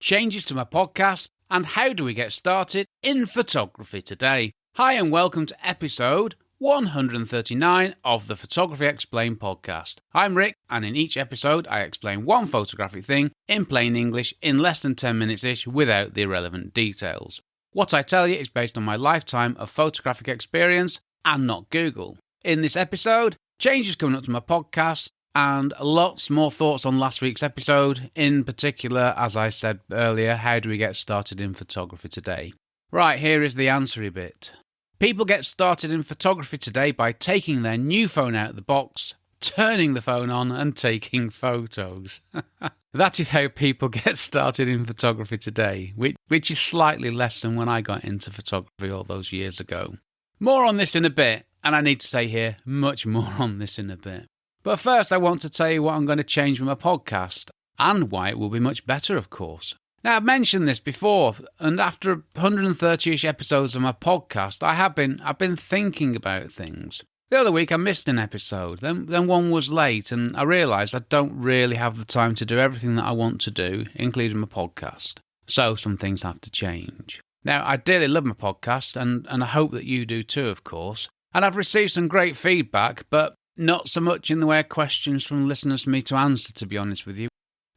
changes to my podcast, and how do we get started in photography today. Hi and welcome to episode 139 of the Photography Explained podcast. I'm Rick, and in each episode I explain one photographic thing in plain English in less than 10 minutes-ish without the irrelevant details. What I tell you is based on my lifetime of photographic experience and not Google. In this episode, changes coming up to my podcast and lots more thoughts on last week's episode. In particular, as I said earlier, how do we get started in photography today? Right, here is the answery bit. People get started in photography today by taking their new phone out of the box, turning the phone on and taking photos. That is how people get started in photography today, which is slightly less than when I got into photography all those years ago. More on this in a bit, and I need to say here, much more on this in a bit. But first I want to tell you what I'm going to change with my podcast, and why it will be much better, of course. Now, I've mentioned this before, and after 130-ish episodes of my podcast, I've been thinking about things. The other week I missed an episode, then one was late, and I realised I don't really have the time to do everything that I want to do, including my podcast. So some things have to change. Now, I dearly love my podcast, and I hope that you do too, of course. And I've received some great feedback, but not so much in the way of questions from listeners for me to answer, to be honest with you.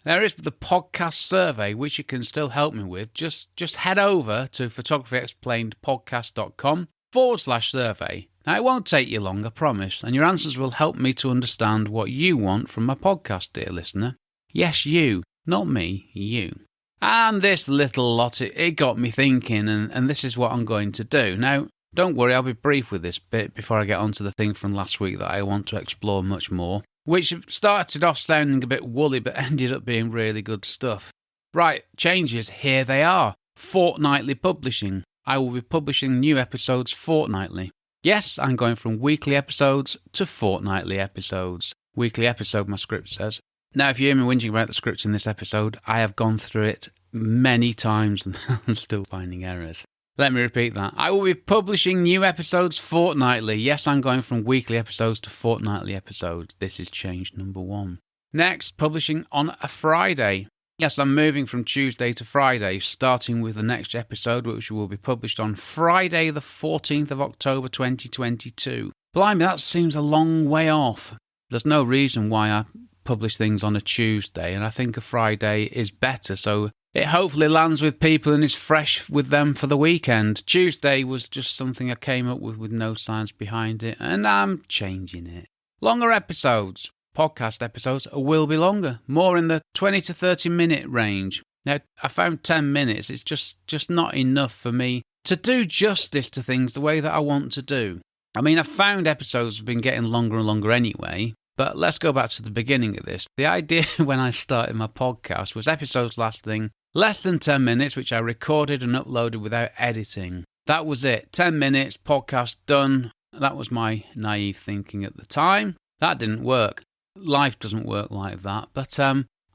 There is the podcast survey, which you can still help me with. Just head over to photographyexplainedpodcast.com/survey. Now, it won't take you long, I promise, and your answers will help me to understand what you want from my podcast, dear listener. Yes, you, not me, you. And this little lot, it got me thinking, and this is what I'm going to do. Now, don't worry, I'll be brief with this bit before I get on to the thing from last week that I want to explore much more, which started off sounding a bit woolly but ended up being really good stuff. Right, changes, here they are. Fortnightly publishing. I will be publishing new episodes fortnightly. Yes, I'm going from weekly episodes to fortnightly episodes. Weekly episode, my script says. Now, if you hear me whinging about the script in this episode, I have gone through it many times and I'm still finding errors. Let me repeat that. I will be publishing new episodes fortnightly. Yes, I'm going from weekly episodes to fortnightly episodes. This is change number 1. Next, publishing on a Friday. Yes, I'm moving from Tuesday to Friday, starting with the next episode, which will be published on Friday the 14th of October 2022. Blimey, that seems a long way off. There's no reason why I publish things on a Tuesday, and I think a Friday is better, so it hopefully lands with people and is fresh with them for the weekend. Tuesday was just something I came up with no science behind it, and I'm changing it. Longer episodes. Podcast episodes will be longer, more in the 20 to 30 minute range. Now, I found 10 minutes, it's just not enough for me to do justice to things the way that I want to do. I mean, I found episodes have been getting longer and longer anyway, but let's go back to the beginning of this. The idea when I started my podcast was episodes lasting less than 10 minutes, which I recorded and uploaded without editing. That was it. 10 minutes, podcast done. That was my naive thinking at the time. That didn't work. Life doesn't work like that, but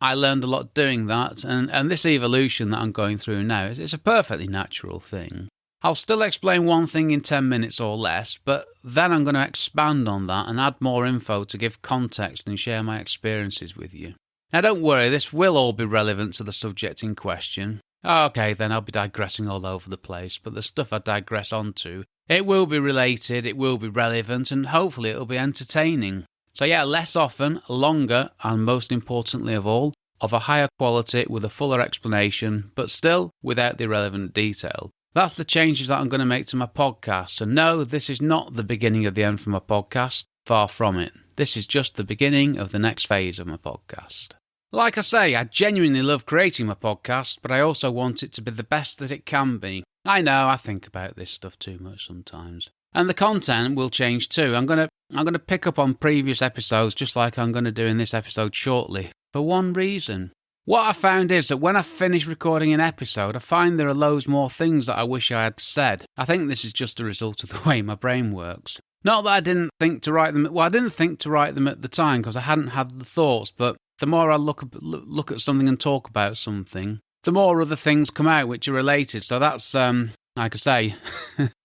I learned a lot doing that, and this evolution that I'm going through now, it's a perfectly natural thing. I'll still explain one thing in 10 minutes or less, but then I'm going to expand on that and add more info to give context and share my experiences with you. Now don't worry, this will all be relevant to the subject in question. Okay, then I'll be digressing all over the place, but the stuff I digress onto, it will be related, it will be relevant, and hopefully it'll be entertaining. So yeah, less often, longer, and most importantly of all, of a higher quality with a fuller explanation, but still without the irrelevant detail. That's the changes that I'm going to make to my podcast. And no, this is not the beginning of the end for my podcast. Far from it. This is just the beginning of the next phase of my podcast. Like I say, I genuinely love creating my podcast, but I also want it to be the best that it can be. I know, I think about this stuff too much sometimes. And the content will change too. I'm going to pick up on previous episodes just like I'm going to do in this episode shortly, for one reason. What I found is that when I finish recording an episode, I find there are loads more things that I wish I had said. I think this is just a result of the way my brain works. Not that I didn't think to write them. Well, I didn't think to write them at the time because I hadn't had the thoughts, but the more I look at something and talk about something, the more other things come out which are related. So that's, like I say,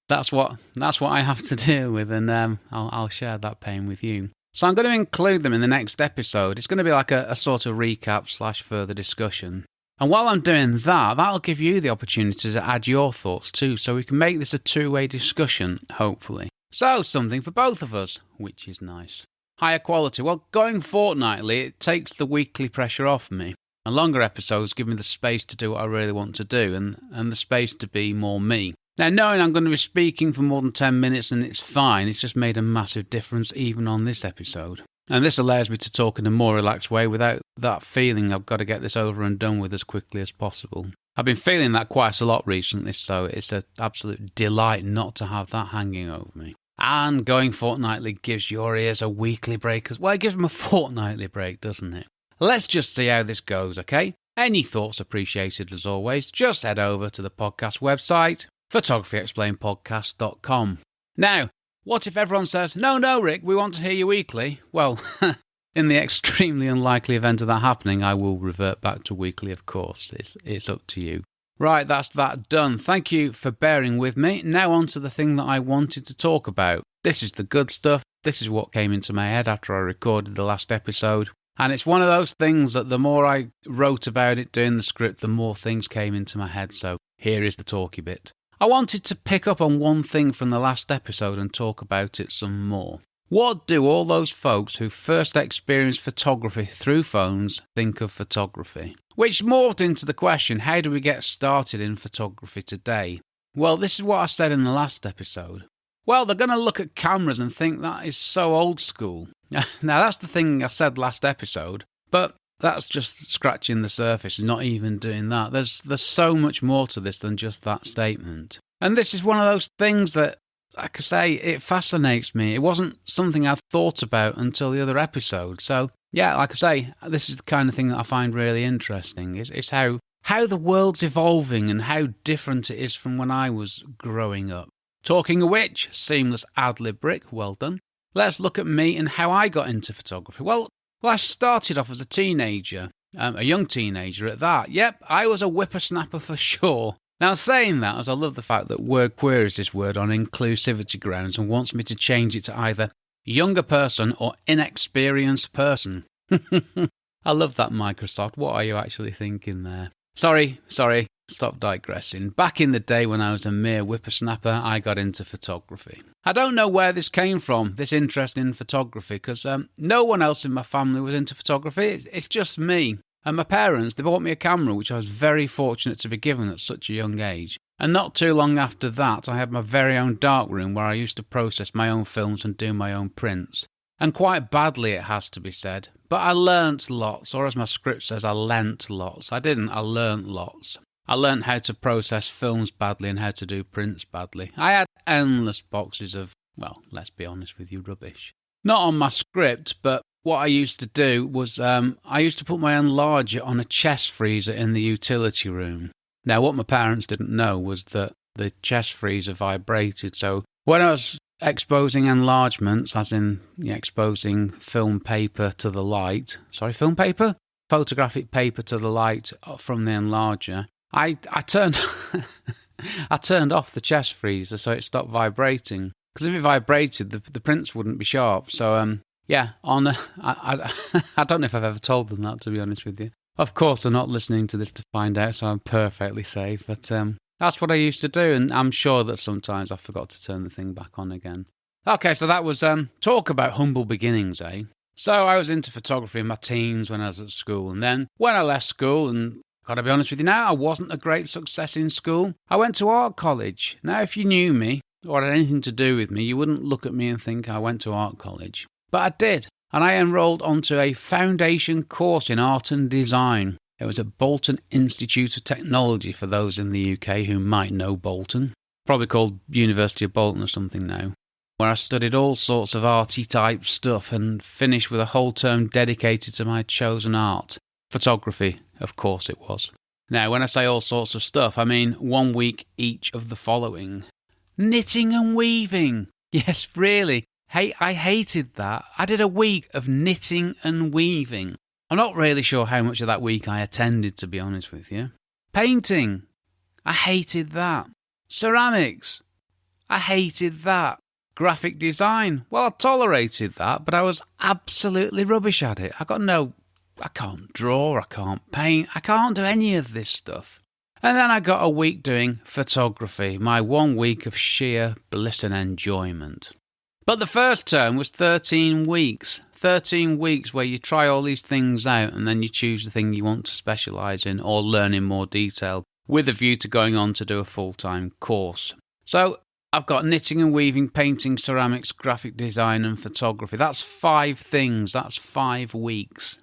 that's what I have to deal with, and I'll share that pain with you. So I'm going to include them in the next episode. It's going to be like a sort of recap / further discussion. And while I'm doing that, that'll give you the opportunity to add your thoughts too, so we can make this a two-way discussion, hopefully. So, something for both of us, which is nice. Higher quality. Well, going fortnightly, it takes the weekly pressure off me. And longer episodes give me the space to do what I really want to do, and the space to be more me. Now, knowing I'm going to be speaking for more than 10 minutes and it's fine, it's just made a massive difference even on this episode. And this allows me to talk in a more relaxed way without that feeling I've got to get this over and done with as quickly as possible. I've been feeling that quite a lot recently, so it's an absolute delight not to have that hanging over me. And going fortnightly gives your ears a weekly break as well. It gives them a fortnightly break, doesn't it? Let's just see how this goes, okay? Any thoughts appreciated as always. Just head over to the podcast website, photographyexplainedpodcast.com. Now, what if everyone says, no, Rick, we want to hear you weekly? Well, in the extremely unlikely event of that happening, I will revert back to weekly, of course. It's up to you. Right, that's that done. Thank you for bearing with me. Now on to the thing that I wanted to talk about. This is the good stuff. This is what came into my head after I recorded the last episode. And it's one of those things that the more I wrote about it doing the script, the more things came into my head. So here is the talky bit. I wanted to pick up on one thing from the last episode and talk about it some more. What do all those folks who first experienced photography through phones think of photography? Which morphed into the question, how do we get started in photography today? Well, this is what I said in the last episode. Well, they're going to look at cameras and think that is so old school. Now, that's the thing I said last episode, but that's just scratching the surface and not even doing that. There's so much more to this than just that statement. And this is one of those things that, like I say, it fascinates me. It wasn't something I thought about until the other episode. So, yeah, like I say, this is the kind of thing that I find really interesting. It's how the world's evolving and how different it is from when I was growing up. Talking of which, seamless ad-lib, Rick, well done. Let's look at me and how I got into photography. Well, I started off as a teenager, a young teenager at that. Yep, I was a whippersnapper for sure. Now, saying that, as I love the fact that Word queries this word on inclusivity grounds and wants me to change it to either younger person or inexperienced person. I love that, Microsoft. What are you actually thinking there? Sorry. Stop digressing. Back in the day when I was a mere whippersnapper, I got into photography. I don't know where this came from, this interest in photography, because no one else in my family was into photography. It's just me. And my parents, they bought me a camera, which I was very fortunate to be given at such a young age. And not too long after that, I had my very own darkroom where I used to process my own films and do my own prints. And quite badly, it has to be said. But I learnt lots, or as my script says, I lent lots. I didn't, I learnt lots. I learnt how to process films badly and how to do prints badly. I had endless boxes of, well, let's be honest with you, rubbish. Not on my script, but what I used to do was I used to put my enlarger on a chest freezer in the utility room. Now, what my parents didn't know was that the chest freezer vibrated. So when I was exposing enlargements, as in exposing film paper to the light, film paper? Photographic paper to the light from the enlarger, I turned I turned off the chest freezer so it stopped vibrating. Because if it vibrated, the prints wouldn't be sharp. So, I don't know if I've ever told them that, to be honest with you. Of course, they're not listening to this to find out, so I'm perfectly safe. But that's what I used to do, and I'm sure that sometimes I forgot to turn the thing back on again. Okay, so that was talk about humble beginnings, eh? So I was into photography in my teens when I was at school, and then when I left school, and gotta be honest with you now, I wasn't a great success in school. I went to art college. Now, if you knew me, or had anything to do with me, you wouldn't look at me and think I went to art college. But I did, and I enrolled onto a foundation course in art and design. It was at Bolton Institute of Technology, for those in the UK who might know Bolton. Probably called University of Bolton or something now. Where I studied all sorts of arty type stuff and finished with a whole term dedicated to my chosen art. Photography, of course it was. Now, when I say all sorts of stuff, I mean 1 week each of the following. Knitting and weaving. Yes, really. Hey, I hated that. I did a week of knitting and weaving. I'm not really sure how much of that week I attended, to be honest with you. Painting. I hated that. Ceramics. I hated that. Graphic design. Well, I tolerated that, but I was absolutely rubbish at it. I got no I can't draw, I can't paint, I can't do any of this stuff. And then I got a week doing photography, my 1 week of sheer bliss and enjoyment. But the first term was 13 weeks. 13 weeks where you try all these things out and then you choose the thing you want to specialise in or learn in more detail, with a view to going on to do a full-time course. So I've got knitting and weaving, painting, ceramics, graphic design and photography. That's 5 things. That's 5 weeks.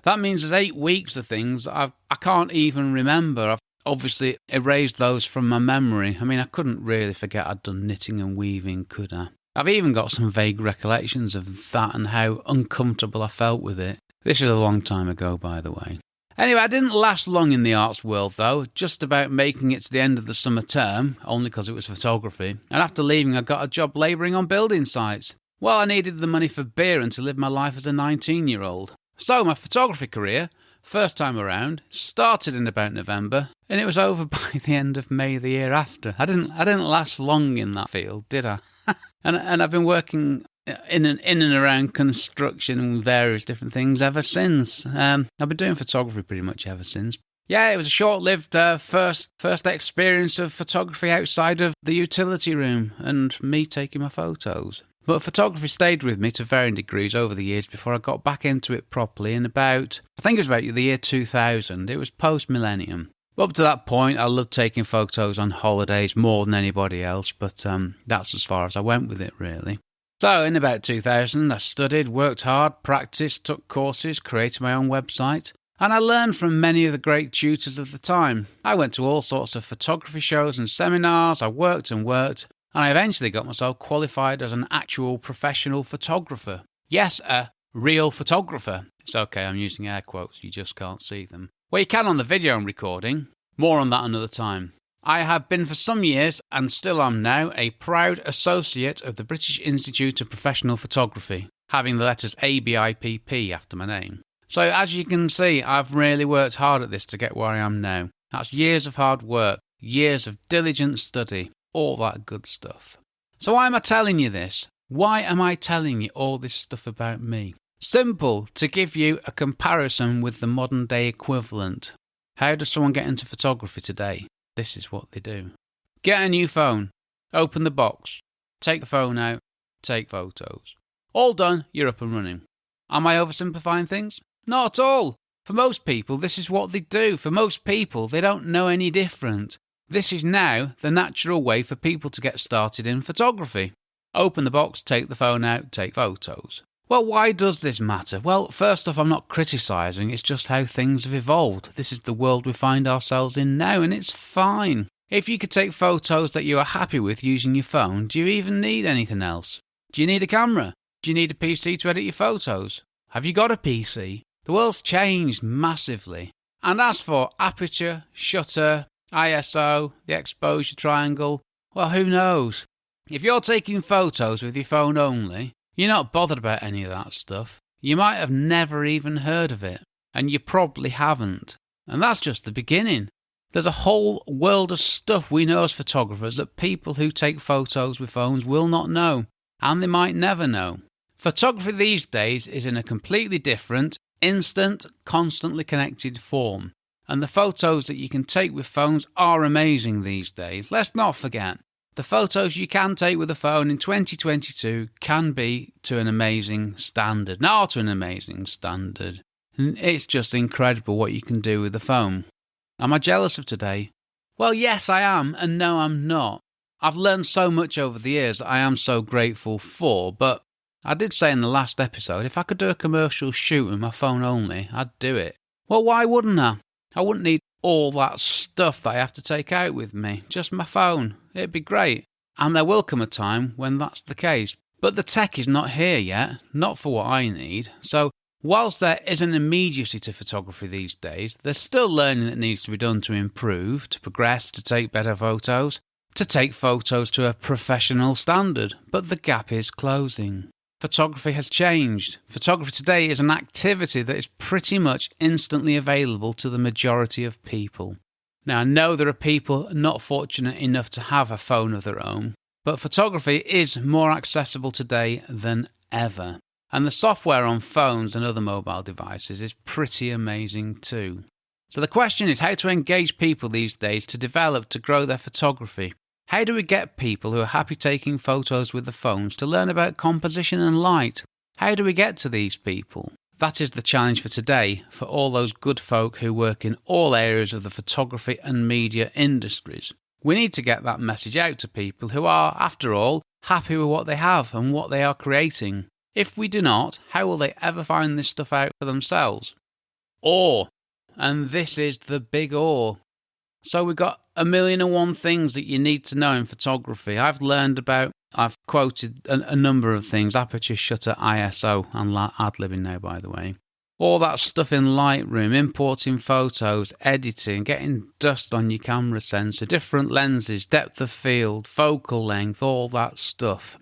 That means there's 8 weeks of things I can't even remember. I've obviously erased those from my memory. I mean, I couldn't really forget I'd done knitting and weaving, could I? I've even got some vague recollections of that and how uncomfortable I felt with it. This is a long time ago, by the way. Anyway, I didn't last long in the arts world, though, just about making it to the end of the summer term, only because it was photography. And after leaving, I got a job labouring on building sites. Well, I needed the money for beer and to live my life as a 19-year-old. So my photography career, first time around, started in about November, and it was over by the end of May the year after. I didn't last long in that field, did I? And I've been working in and around construction and various different things ever since. I've been doing photography pretty much ever since. Yeah, it was a short-lived first experience of photography outside of the utility room and me taking my photos. But photography stayed with me to varying degrees over the years before I got back into it properly in I think it was about the year 2000. It was post-millennium. Up to that point, I loved taking photos on holidays more than anybody else, but that's as far as I went with it, really. So, in about 2000, I studied, worked hard, practiced, took courses, created my own website, and I learned from many of the great tutors of the time. I went to all sorts of photography shows and seminars, I worked, and I eventually got myself qualified as an actual professional photographer. Yes, a real photographer. It's okay, I'm using air quotes, you just can't see them. Well, you can on the video I'm recording. More on that another time. I have been for some years, and still am now, a proud associate of the British Institute of Professional Photography, having the letters ABIPP after my name. So as you can see, I've really worked hard at this to get where I am now. That's years of hard work, years of diligent study, all that good stuff. So why am I telling you this? Why am I telling you all this stuff about me? Simple, to give you a comparison with the modern day equivalent. How does someone get into photography today? This is what they do. Get a new phone, open the box, take the phone out, take photos. All done, you're up and running. Am I oversimplifying things? Not at all. For most people, this is what they do. For most people, they don't know any different. This is now the natural way for people to get started in photography. Open the box, take the phone out, take photos. Well, why does this matter? Well, first off, I'm not criticising, it's just how things have evolved. This is the world we find ourselves in now, and it's fine. If you could take photos that you are happy with using your phone, do you even need anything else? Do you need a camera? Do you need a PC to edit your photos? Have you got a PC? The world's changed massively. And as for aperture, shutter, ISO, the exposure triangle, well, who knows? If you're taking photos with your phone only, you're not bothered about any of that stuff. You might have never even heard of it, and you probably haven't. And that's just the beginning. There's a whole world of stuff we know as photographers that people who take photos with phones will not know, and they might never know. Photography these days is in a completely different, instant, constantly connected form. And the photos that you can take with phones are amazing these days. Let's not forget. The photos you can take with a phone in 2022 can be to an amazing standard. Not to an amazing standard. It's just incredible what you can do with a phone. Am I jealous of today? Well, yes, I am, and no, I'm not. I've learned so much over the years that I am so grateful for, but I did say in the last episode, if I could do a commercial shoot with my phone only, I'd do it. Well, why wouldn't I? I wouldn't need all that stuff that I have to take out with me. Just my phone. It'd be great. And there will come a time when that's the case. But the tech is not here yet, not for what I need. So whilst there is an immediacy to photography these days, there's still learning that needs to be done to improve, to progress, to take better photos, to take photos to a professional standard. But the gap is closing. Photography has changed. Photography today is an activity that is pretty much instantly available to the majority of people. Now, I know there are people not fortunate enough to have a phone of their own, but photography is more accessible today than ever. And the software on phones and other mobile devices is pretty amazing too. So the question is how to engage people these days to grow their photography. How do we get people who are happy taking photos with the phones to learn about composition and light? How do we get to these people? That is the challenge for today for all those good folk who work in all areas of the photography and media industries. We need to get that message out to people who are, after all, happy with what they have and what they are creating. If we do not, how will they ever find this stuff out for themselves? Or, and this is the big or. So we've got 1,000,001 things that you need to know in photography. I've quoted a number of things, aperture, shutter, ISO, and ad-libbing now, by the way. All that stuff in Lightroom, importing photos, editing, getting dust on your camera sensor, different lenses, depth of field, focal length, all that stuff.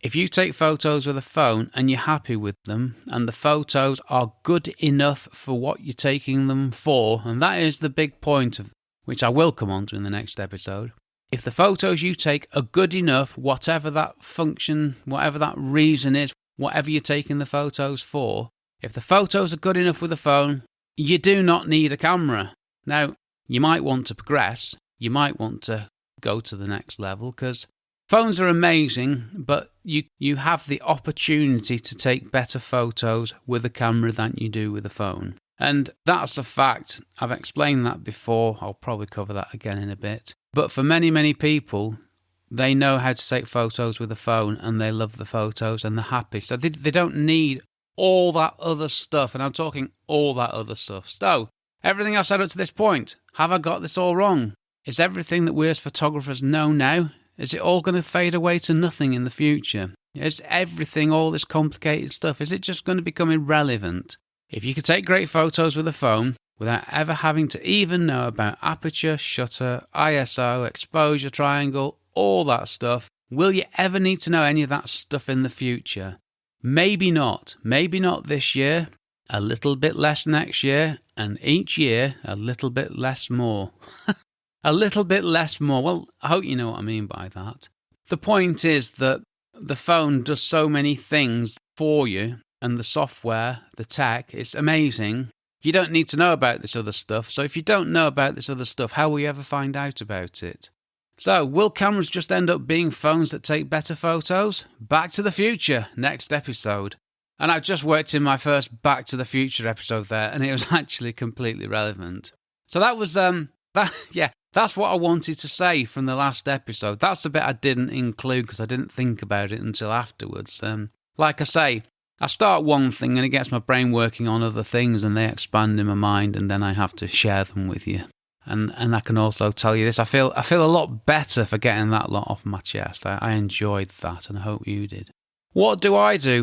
If you take photos with a phone and you're happy with them, and the photos are good enough for what you're taking them for, and that is the big point of which I will come on to in the next episode. If the photos you take are good enough, whatever that function, whatever that reason is, whatever you're taking the photos for, if the photos are good enough with a phone, you do not need a camera. Now, you might want to progress, you might want to go to the next level, because phones are amazing, but you have the opportunity to take better photos with a camera than you do with a phone. And that's a fact. I've explained that before. I'll probably cover that again in a bit. But for many, many people, they know how to take photos with a phone and they love the photos and they're happy. So they don't need all that other stuff. And I'm talking all that other stuff. So everything I've said up to this point, have I got this all wrong? Is everything that we as photographers know now, is it all going to fade away to nothing in the future? Is everything, all this complicated stuff, is it just going to become irrelevant? If you could take great photos with a phone without ever having to even know about aperture, shutter, ISO, exposure, triangle, all that stuff, will you ever need to know any of that stuff in the future? Maybe not. Maybe not this year, a little bit less next year, and each year a little bit less more. A little bit less more. Well, I hope you know what I mean by that. The point is that the phone does so many things for you, and the software, the tech, it's amazing. You don't need to know about this other stuff. So if you don't know about this other stuff, how will you ever find out about it? So, will cameras just end up being phones that take better photos? Back to the Future, next episode. And I've just worked in my first Back to the Future episode there, and it was actually completely relevant. So that was, that's what I wanted to say from the last episode. That's the bit I didn't include because I didn't think about it until afterwards. Like I say, I start one thing and it gets my brain working on other things and they expand in my mind and then I have to share them with you. And I can also tell you this, I feel a lot better for getting that lot off my chest. I enjoyed that and I hope you did. What do?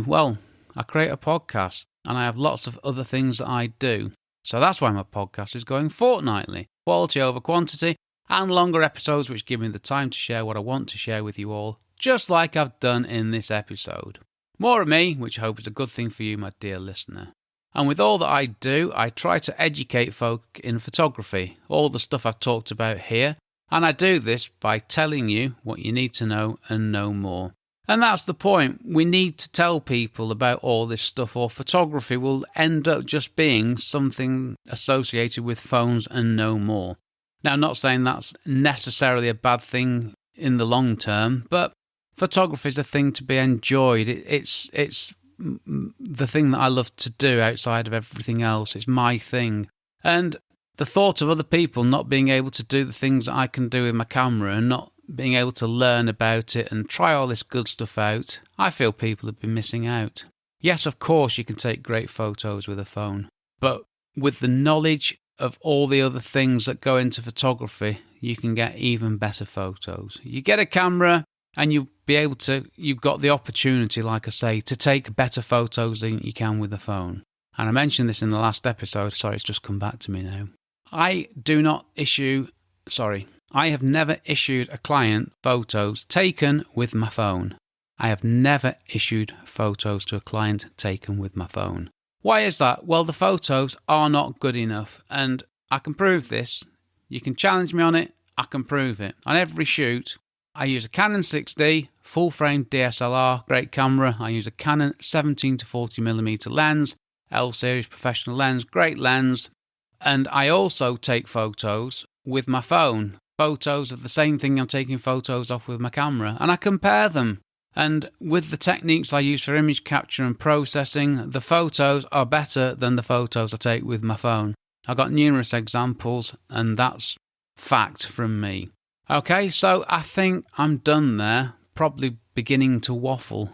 Well, I create a podcast and I have lots of other things that I do. So that's why my podcast is going fortnightly. Quality over quantity and longer episodes which give me the time to share what I want to share with you all, just like I've done in this episode. More of me, which I hope is a good thing for you, my dear listener. And with all that I do, I try to educate folk in photography, all the stuff I've talked about here, and I do this by telling you what you need to know and no more. And that's the point. We need to tell people about all this stuff, or photography will end up just being something associated with phones and no more. Now, I'm not saying that's necessarily a bad thing in the long term, but photography is a thing to be enjoyed. It's the thing that I love to do outside of everything else. It's my thing. And the thought of other people not being able to do the things that I can do with my camera and not being able to learn about it and try all this good stuff out, I feel people have been missing out. Yes, of course, you can take great photos with a phone, but with the knowledge of all the other things that go into photography, you can get even better photos. You get a camera and you've got the opportunity, like I say, to take better photos than you can with a phone. And I mentioned this in the last episode. Sorry, it's just come back to me now. I have never issued a client photos taken with my phone. I have never issued photos to a client taken with my phone. Why is that? Well, the photos are not good enough, and I can prove this. You can challenge me on it, I can prove it. On every shoot, I use a Canon 6D, full-frame DSLR, great camera. I use a Canon 17 to 40mm lens, L-series professional lens, great lens. And I also take photos with my phone, photos of the same thing I'm taking photos of with my camera, and I compare them. And with the techniques I use for image capture and processing, the photos are better than the photos I take with my phone. I've got numerous examples, and that's fact from me. Okay, so I think I'm done there. Probably beginning to waffle.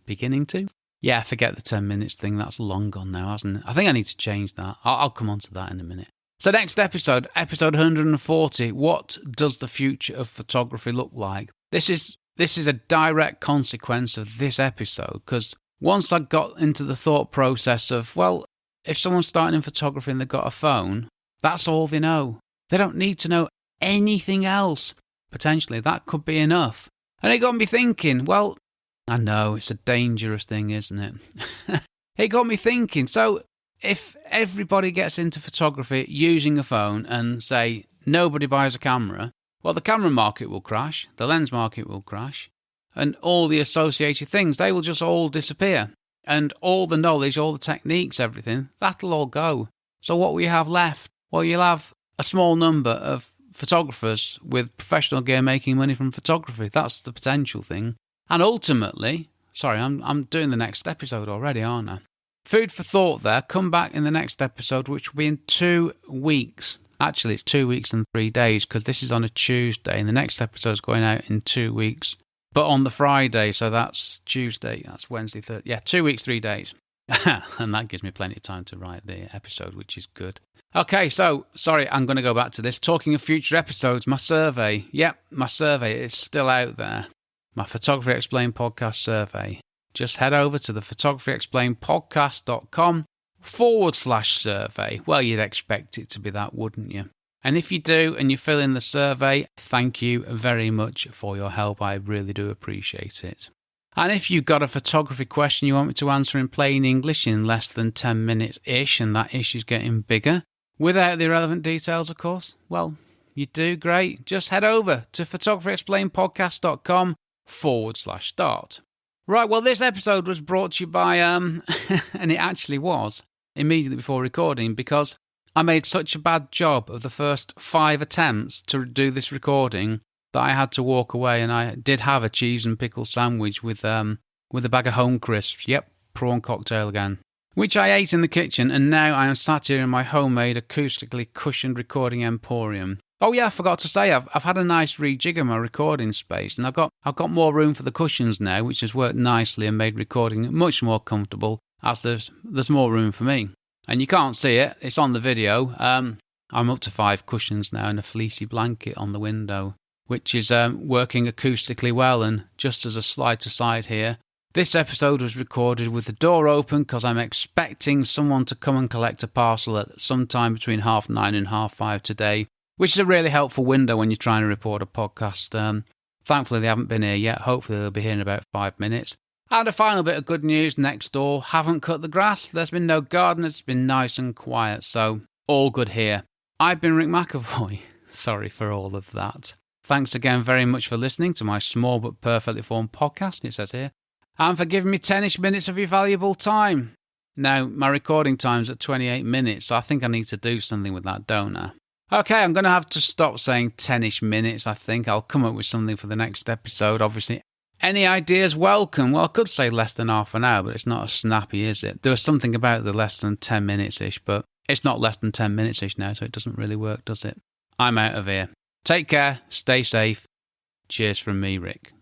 Beginning to? Yeah, forget the 10 minutes thing. That's long gone now, hasn't it? I think I need to change that. I'll come on to that in a minute. So next episode 140, what does the future of photography look like? This is a direct consequence of this episode, because once I got into the thought process of, well, if someone's starting in photography and they've got a phone, that's all they know. They don't need to know anything else. Potentially, that could be enough. And it got me thinking, well, I know it's a dangerous thing, isn't it? It got me thinking, so if everybody gets into photography using a phone and say nobody buys a camera, well, the camera market will crash, the lens market will crash, and all the associated things, they will just all disappear. And all the knowledge, all the techniques, everything, that'll all go. So what we have left? Well, you'll have a small number of photographers with professional gear making money from photography. That's the potential thing. And ultimately, sorry, I'm doing the next episode already, aren't I? Food for thought there. Come back in the next episode, which will be in 2 weeks. Actually, it's 2 weeks and 3 days, because this is on a Tuesday, and the next episode is going out in 2 weeks. But on the Friday, so that's Tuesday, that's Wednesday, Thursday. Yeah, 2 weeks, 3 days. And that gives me plenty of time to write the episode, which is good. Okay, so, sorry, I'm going to go back to this. Talking of future episodes, my survey. Yep, my survey is still out there. My Photography Explained podcast survey. Just head over to the photographyexplainedpodcast.com/survey. Well, you'd expect it to be that, wouldn't you? And if you do and you fill in the survey, thank you very much for your help. I really do appreciate it. And if you've got a photography question you want me to answer in plain English in less than 10 minutes-ish, and that issue is getting bigger, without the irrelevant details, of course, well, you do great. Just head over to photographyexplainedpodcast.com/start. Right, well, this episode was brought to you by, and it actually was, immediately before recording, because I made such a bad job of the first 5 attempts to do this recording that I had to walk away, and I did have a cheese and pickle sandwich with a bag of home crisps. Yep, prawn cocktail again. Which I ate in the kitchen, and now I am sat here in my homemade acoustically cushioned recording emporium. Oh yeah, I forgot to say, I've had a nice rejig of my recording space, and I've got more room for the cushions now, which has worked nicely and made recording much more comfortable, as there's more room for me. And you can't see it, it's on the video. I'm up to 5 cushions now and a fleecy blanket on the window, which is working acoustically well. And just as a slide aside here, this episode was recorded with the door open because I'm expecting someone to come and collect a parcel at some time between 9:30 and 5:30 today, which is a really helpful window when you're trying to record a podcast. Thankfully, they haven't been here yet. Hopefully, they'll be here in about 5 minutes. And a final bit of good news, next door haven't cut the grass. There's been no gardeners. It's been nice and quiet, so all good here. I've been Rick McAvoy. Sorry for all of that. Thanks again very much for listening to my small but perfectly formed podcast, it says here, and for giving me 10-ish minutes of your valuable time. Now, my recording time's at 28 minutes, so I think I need to do something with that, don't I? Okay, I'm going to have to stop saying 10-ish minutes, I think. I'll come up with something for the next episode, obviously. Any ideas welcome? Well, I could say less than half an hour, but it's not as snappy, is it? There was something about the less than 10 minutes-ish, but it's not less than 10 minutes-ish now, so it doesn't really work, does it? I'm out of here. Take care, stay safe. Cheers from me, Rick.